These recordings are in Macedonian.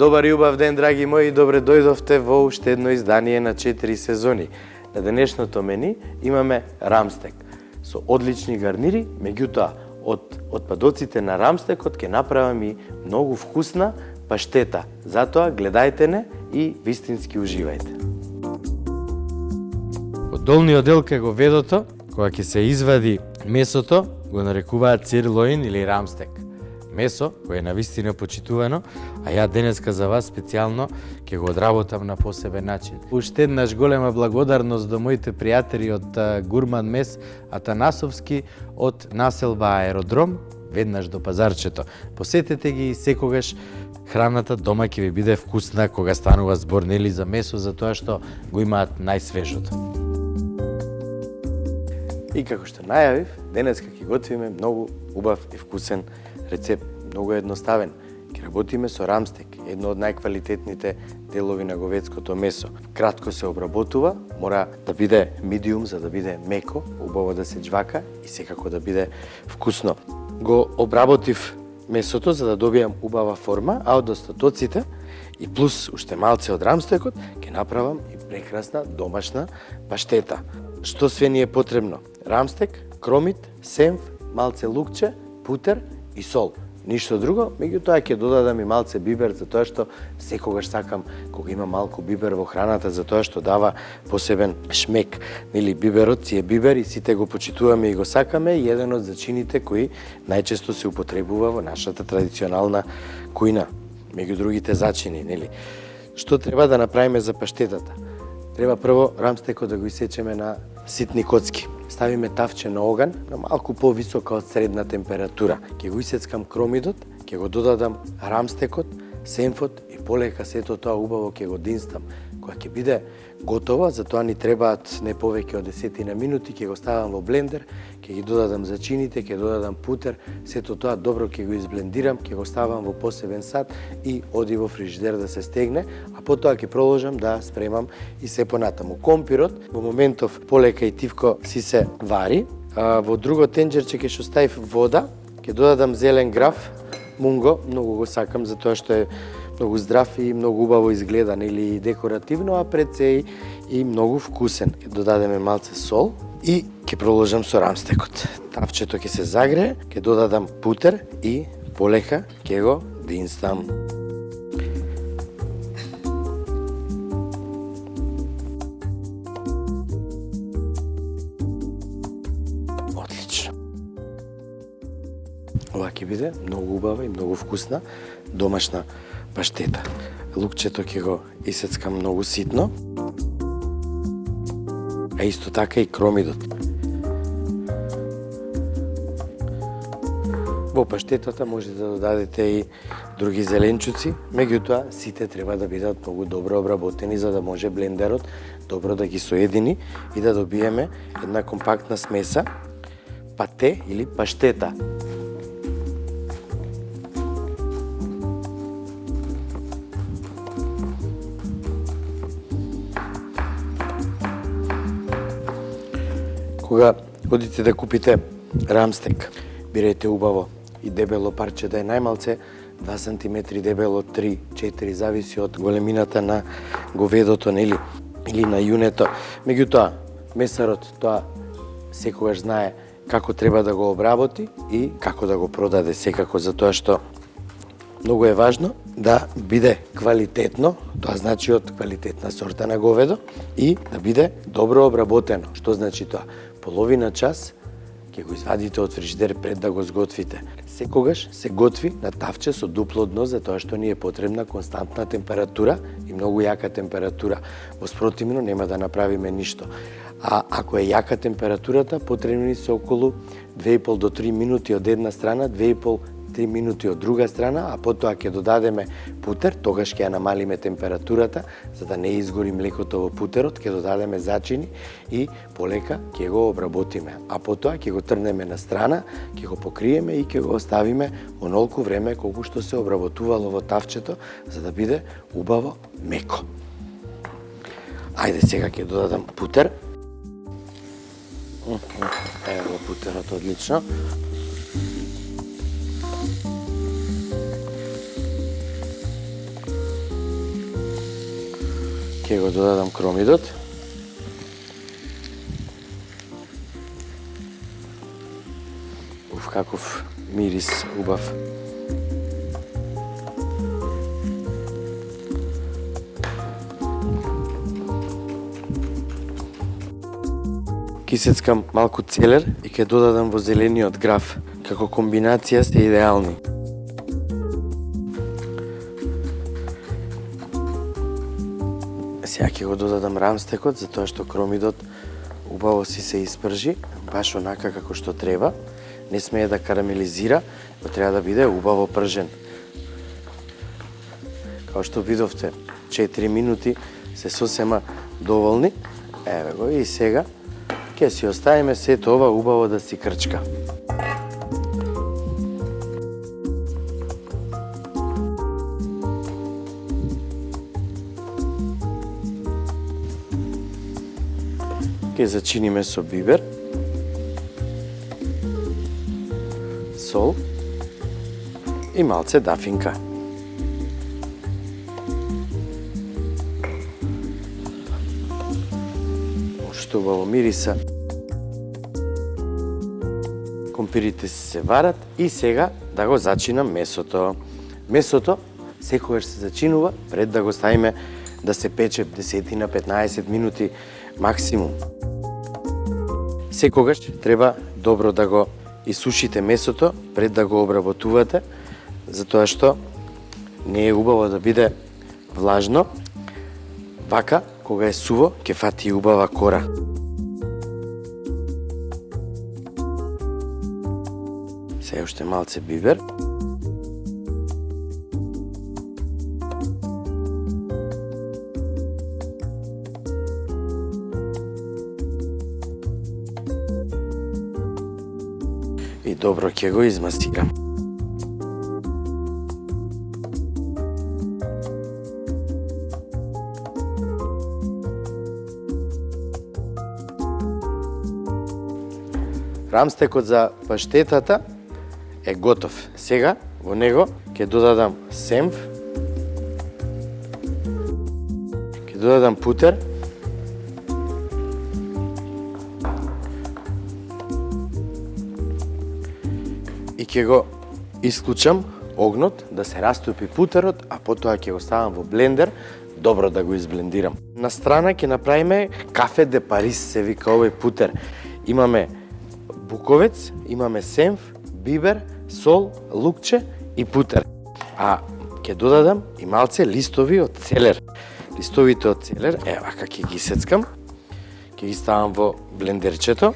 Добар и убав ден, драги мои, добре дојдовте во уште едно издание на 4 сезони. На денешното мени имаме рамстек со одлични гарнири, меѓутоа од отпадоците на рамстекот ќе направам и многу вкусна паштета. Затоа гледајте не и вистински уживајте. Од долниот дел кај говедото, кога ќе се извади месото, го нарекуваат сирлоин или рамстек. Месо, кое е навистина почитувано, а ја денеска за вас специјално ќе го одработам на посебен начин. Уште еднаш голема благодарност до моите пријатели од Гурман Мес Атанасовски од населба Аеродром, веднаш до пазарчето. Посетете ги и секогаш храната дома ќе ви биде вкусна кога станува збор нели за месо, затоа што го имаат најсвежото. И како што најавив, денеска ќе готвиме многу убав и вкусен рецепт, многу едноставен. Ќе работиме со рамстек, едно од најквалитетните делови на говедското месо. Кратко се обработува, мора да биде медиум за да биде меко, убаво да се џвака и секако да биде вкусно. Го обработив месото за да добијам убава форма, а од остатоците и плюс уште малце од рамстекот ќе направам и прекрасна домашна паштета. Што све ни е потребно? Рамстек, кромит, сенф, малце лукче, путер и сол. Ништо друго, меѓутоа ќе додадам и малце бибер, затоа што секогаш сакам кога има малку бибер во храната, затоа што дава посебен шмек. Нели биберот си е бибер и сите го почитуваме и го сакаме, и еден од зачините кои најчесто се употребува во нашата традиционална кујна, меѓу другите зачини, нели. Што треба да направиме за паштетата? Треба прво рамстекот да го исечеме на ситни коцки. Ставиме тавче на оган на малку повисока од средна температура. Ќе го исецкам кромидот, ќе го додадам рамстекот, сенфот и полека сето тоа убаво ќе го динстам. Кога ќе биде готово, за тоа ни требаат не повеќе од 10 минути, ќе го ставам во блендер, ќе ги додадам зачините, ќе додадам путер, сето тоа добро ќе го изблендирам, ќе го ставам во посебен сат и оди во фрижидер да се стегне, а потоа ќе продолжам да спремам и се понатаму. Компирот во моментов полека и тивко си се вари, во друго тенџерче ќе што ставив вода, ќе додадам зелен граф, мунго, многу го сакам затоа што е многу здрав и многу убаво изгледа, или декоративно, а пред се и многу вкусен. Ќе додадеме малце сол и ќе продолжам со рамстекот. Тавчето ќе се загрее, ќе додадам путер и полека ќе го динстам. Одлично. Ова ќе биде многу убава и многу вкусна домашна паштета. Лукчето ќе го исецкам многу ситно, а исто така и кромидот. Во паштетата може да додадете и други зеленчуци, меѓутоа сите треба да бидат многу добро обработени за да може блендерот добро да ги соедини и да добиеме една компактна смеса пате или паштета. Кога одите да купите рамстек, бирајте убаво и дебело парче, да е најмалце 2 см дебело, 3-4, зависи од големината на говедото, нели, или на јунето. Меѓутоа, месарот тоа секогаш знае како треба да го обработи и како да го продаде, секако, затоа што многу е важно да биде квалитетно, тоа значи од квалитетна сорта на говедо, и да биде добро обработено. Што значи тоа? Половина час ќе го извадите од фрижидер пред да го сготвите. Секогаш се готви на тавче со дупло дно, затоа што ни е потребна константна температура и многу јака температура. Во спротивно нема да направиме ништо. А ако е јака температурата, потребни се околу 2,5 до 3 минути од една страна, 2,5-3 минути од друга страна, а потоа ќе додадеме путер, тогаш ќе ја намалиме температурата, за да не изгори млекото во путерот, ќе додадеме зачини и полека ќе го обработиме. А потоа ќе го трнеме на страна, ќе го покриеме и ќе го оставиме онолку време колку што се обработувало во тавчето, за да биде убаво меко. Ајде сега ќе додадам путер. Ево путерот одлично. Ќе го додадам кромидот. Каков мирис убав. Ќе сецкам малку целер и ќе додадам во зелениот граф. Како комбинација се идеални. Сега ќе го додадам рамстекот, затоа што кромидот убаво си се испржи, баш онака како што треба. Не смее да карамелизира, но треба да биде убаво пржен. Као што видовте, 4 минути се сосема доволни. Еве го и сега ќе си оставиме сето ова убаво да си крчка. Ќе зачиниме со бибер, сол и малце дафинка. Уште убаво мириса. Компирите се варат и сега да го зачинам месото. Месото секогаш се зачинува пред да го ставиме да се пече 10-15 минути максимум. Секогаш треба добро да го исушите месото пред да го обработувате, затоа што не е убаво да биде влажно. Вака, кога е суво, ќе фати убава кора. Сега уште малце бибер. И добро ќе го измасирам. Рамстекот за паштетата е готов. Сега во него ќе додадам семф, ќе додадам путер, и ќе го исклучам огнот да се растопи путерот, а потоа ќе го ставам во блендер, добро да го изблендирам. На страна ќе направиме кафе де Парис, се вика овој путер. Имаме буковец, имаме семф, бибер, сол, лукче и путер. А ќе додадам и малце листови од целер. Листовите од целер, вака ќе ги сецкам, ќе ги ставам во блендерчето,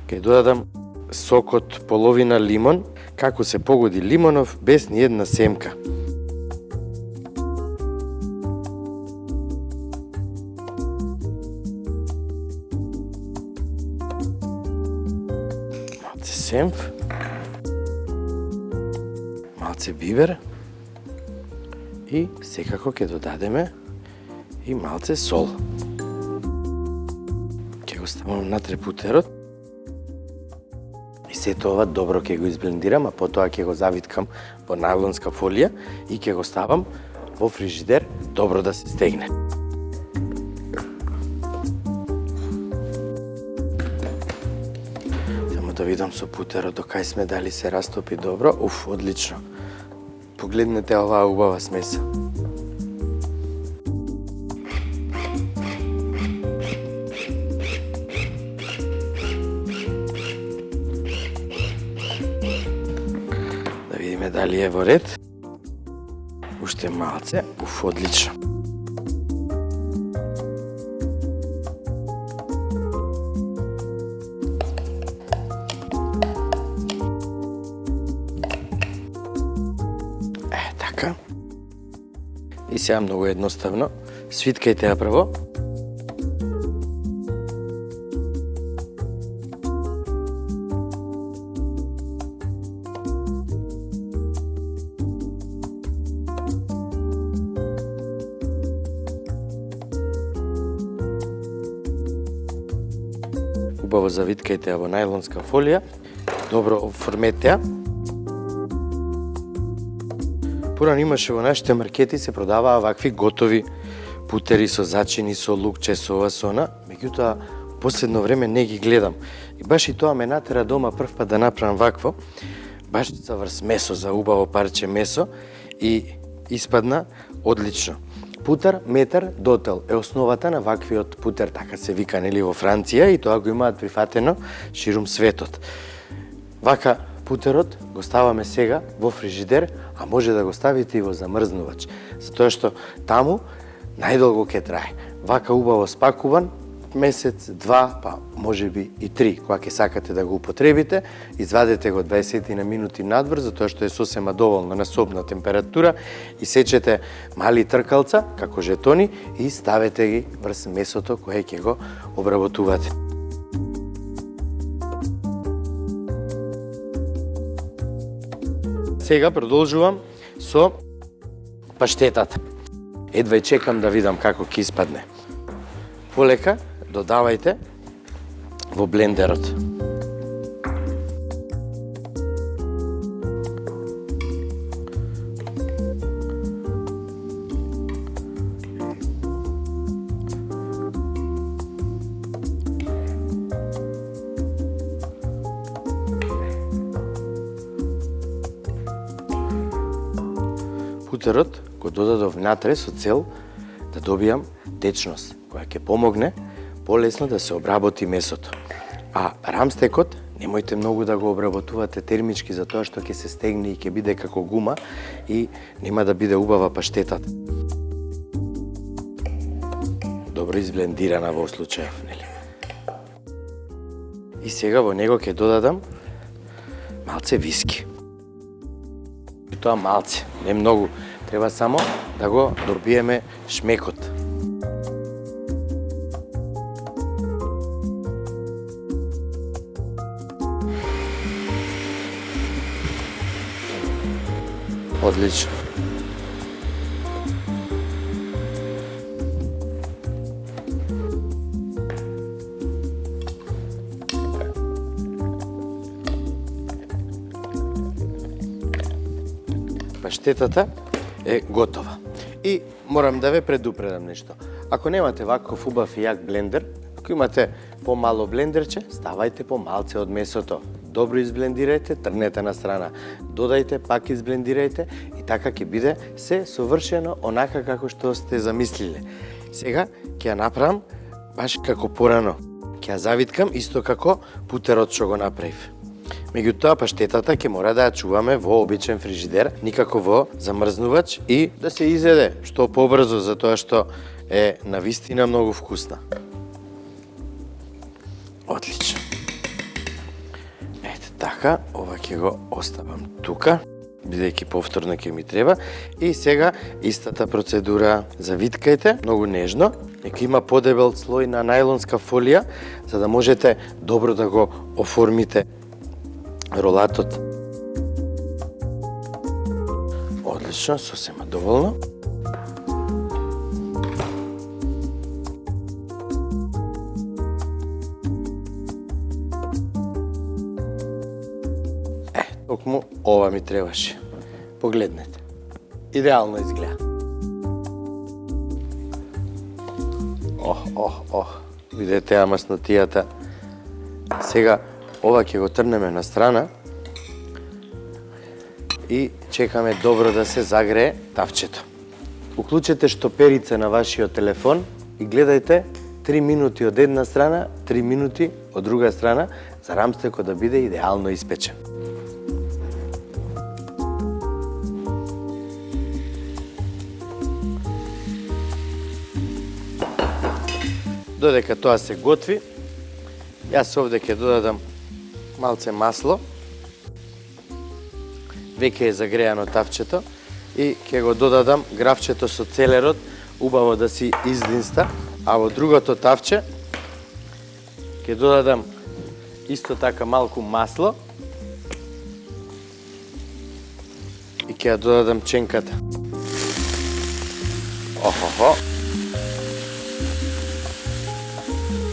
ќе додадам сокот половина лимон, како се погоди лимонов, без ни една семка. Малце семф, малце бибер и секако ќе додадеме и малце сол. Ќе го ставам натре путерот. И сето ова добро ќе го изблендирам, а потоа ќе го завиткам во најлонска фолија и ќе го ставам во фрижидер добро да се стегне. Само да видам со путерот до кај сме, дали се растопи добро. Одлично. Погледнете оваа убава смеса. Дали е во ред? Уште малце. Одлично. Така. И сега многу едноставно. Свиткајте ја прво. Убаво завиткајте ја во најлонска фолија, добро оформете ја. Порано имаше во нашите маркети се продаваа вакви готови путери со зачини, со лукче, со ова, со она, меѓутоа, последно време не ги гледам. И баш и тоа ме натера дома прв пат да направам вакво, башица врз месо, за убаво парче месо, и испадна одлично. Путер, метар, дотел е основата на ваквиот путер, така се вика, нели, во Франција, и тоа го имаат прифатено ширум светот. Вака путерот го ставаме сега во фрижидер, а може да го ставите и во замрзнувач, затоа што таму најдолго ќе трае. Вака убаво спакуван, месец, два, па може би и 3, кога ќе сакате да го употребите, извадете го 20 на минути надвор, затоа што е сосема доволно на собна температура, и сечете мали тркалца, како жетони, и ставете ги врз месото кое ќе го обработувате. Сега продолжувам со паштетата. Едва и чекам да видам како ќе испадне. Полека додавајте во блендерот. Путерот го додадов внатре со цел да добијам течност, која ќе помогне полесно да се обработи месото. А рамстекот, немојте многу да го обработувате термички, затоа што ќе се стегне и ќе биде како гума и нема да биде убава паштетата. Добро изблендирана во случајов, нели? И сега во него ќе додадам малце виски. И тоа малце, не многу, треба само да го добиеме шмекот. Одлично. Паштетата е готова. И морам да ве предупредам нешто. Ако немате ваков убав и јак блендер, ако имате помало блендерче, ставајте помалце од месото. Добро изблендирајте, тргнете на страна, додајте, пак изблендирајте и така ќе биде се совршено онака како што сте замислиле. Сега ќе ја направам баш како порано. Ќе ја завиткам исто како путерот што го направив. Меѓутоа паштетата ќе мора да ја чуваме во обичен фрижидер, никако во замрзнувач, и да се изеде што побрзо, затоа што е навистина многу вкусна. Отлично. Ете така, ова ќе го оставам тука, бидејќи повторно ќе ми треба. И сега истата процедура, завиткајте многу нежно, нека има подебел слој на најлонска фолија, за да можете добро да го оформите ролатот. Одлично, сосема доволно. Токму ова ми требаше. Погледнете. Идеално изгледа. Видете ја маснотијата. Сега ова ќе го трнеме на страна и чекаме добро да се загрее тавчето. Уклучете штоперица на вашиот телефон и гледајте 3 минути од една страна, 3 минути од друга страна, за рамстекот да биде идеално испечен. Додека тоа се готви, јас овде ќе додадам малце масло. Веќе е загреано тавчето и ќе го додадам графчето со целерот, убаво да си излинста, а во другото тавче ќе додадам исто така малку масло и ќе ја додадам ченката.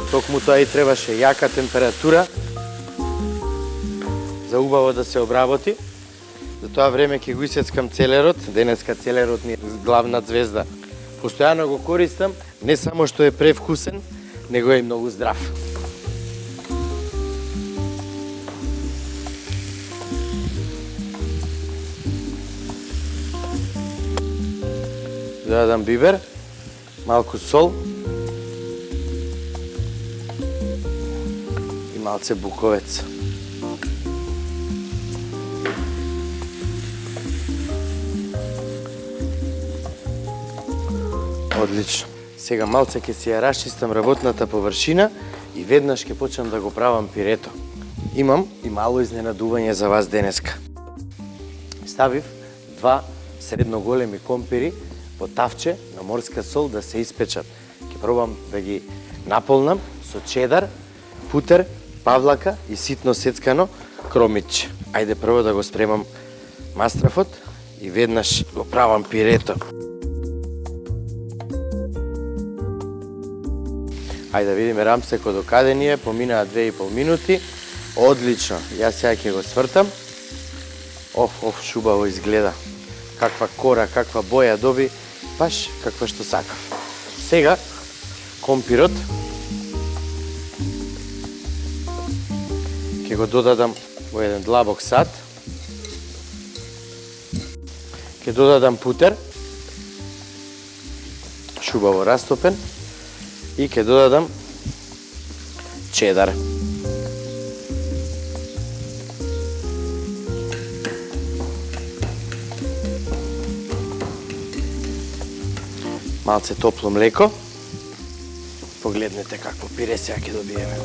Токму тоа и требаше јака температура за убаво да се обработи. За тоа време ќе го исецкам целерот. Денеска целерот ни е главна звезда Постојано го користам, не само што е превкусен, него е и многу здрав. Додадам бибер, малку сол и малце буковец. Одлично. Сега малце ќе си ја расчистам работната површина и веднаш ќе почнам да го правам пирето. Имам и мало изненадување за вас денеска. Ставив 2 средно големи компири во тавче на морска сол да се испечат. Ќе пробам да ги наполнам со чедар, путер, павлака и ситно сецкано кромичче. Ајде прво да го спремам мастрафот и веднаш го правам пирето. Ајде да видиме рамстекот до каде ни е, поминаа 2,5 минути. Одлично, јас сега ќе го свртам. Шубаво изгледа. Каква кора, каква боја доби, баш каква што сакав. Сега, компирот ќе го додадам во еден длабок сад. Ќе додадам путер, шубаво растопен, и ќе додадам чедар. Малце топло млеко. Погледнете какво пире сега ќе добиеме.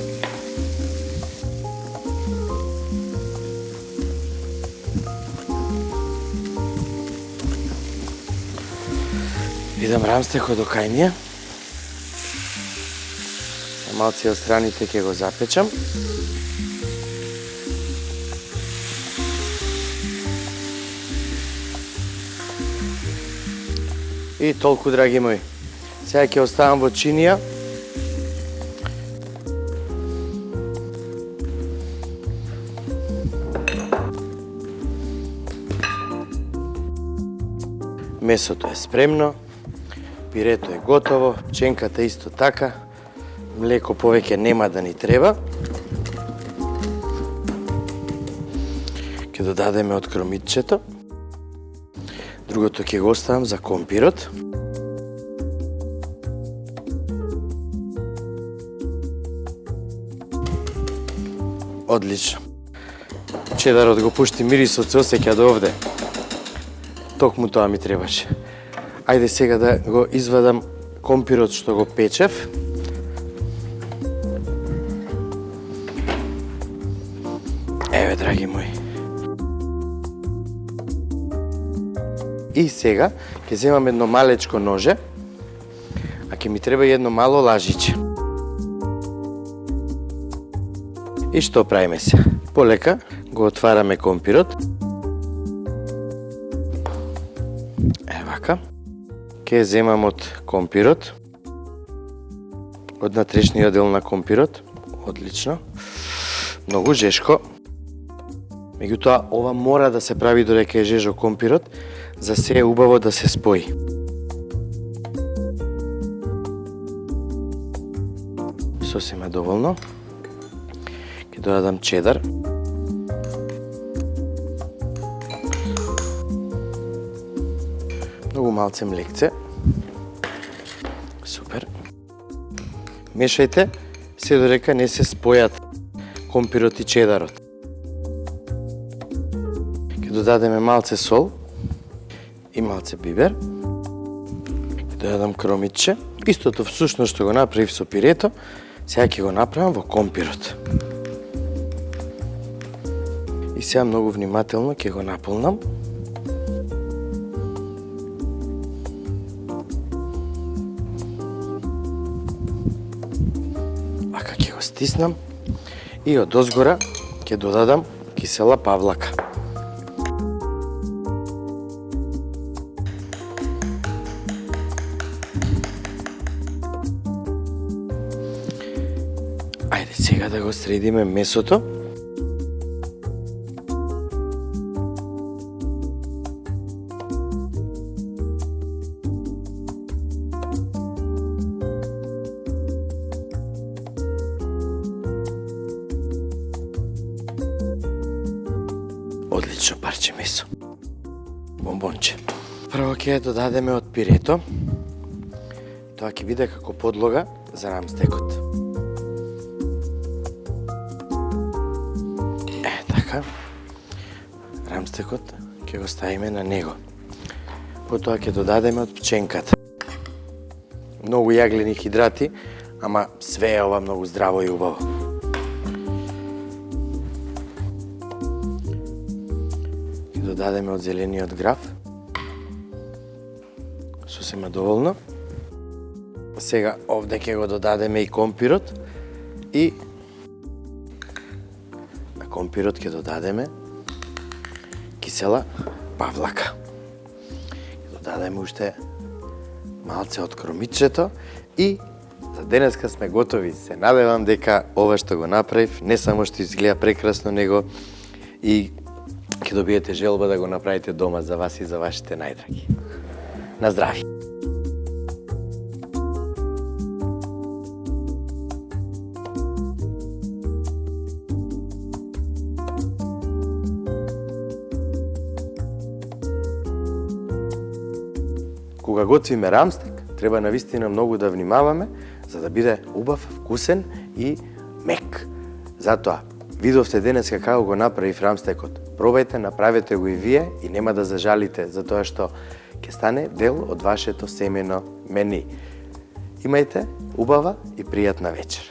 Видам рамстекот до кај ми е. Малци од страните ќе го запечам. И толку, драги мои. Сега ќе оставам во чинија. Месото е спремно, пирето е готово, пченката исто така. Млеко повеќе нема да ни треба. Ќе додадеме од кромитчето. Другото ќе го оставам за компирот. Одлично. Чедарот го пушти мирисот, се осеќа до овде. Токму тоа ми требаше. Ајде сега да го извадам компирот што го печев. Еве, драги мои. И сега ќе земам едно малечко ноже, а ќе ми треба и едно мало лажиче. И што правиме се? Полека го отвараме компирот. Евака. Ќе земам од компирот. Од натрешниот дел на компирот. Одлично. Многу жешко. Меѓутоа, ова мора да се прави додека е жежо компирот, за се е убаво да се спои. Сосема доволно. Ќе додадам чедар. Многу малце млекце. Супер. Мешајте се додека не се спојат компирот и чедарот. Додадеме малце сол и малце бибер. Додадам кромичче. Истото всушност што го направив со пирето, сега ќе го направам во компирот. И сега многу внимателно ќе го наполнам. Вака ќе го стиснам и од озгора ќе додадам кисела павлака. Ајде сега да го средиме месото. одлично парче месо. Бомбонче. Прво ќе додадеме од пирето. Тоа ќе биде како подлога за рамстекот. Така. Рамстекот ќе го ставиме на него. Потоа ќе додадеме од пченката. Многу јаглени хидрати, ама све е ова многу здраво и убаво. Ќе додадеме од зелениот граф. Сосема доволно. Сега овде ќе го додадеме и компирот и на компирот ќе додадеме кисела павлака. Ќе додадеме уште малце од кромичето и за денеска сме готови. Се надевам дека ова што го направив не само што изгледа прекрасно, него и ќе добиете желба да го направите дома за вас и за вашите најдраги. На здравје! Кога готвиме рамстек, треба навистина многу да внимаваме, за да биде убав, вкусен и мек. Затоа, видовте денеска како го направив рамстекот. Пробајте, направете го и вие и нема да зажалите, затоа што ќе стане дел од вашето семено мени. Имајте убава и пријатна вечер.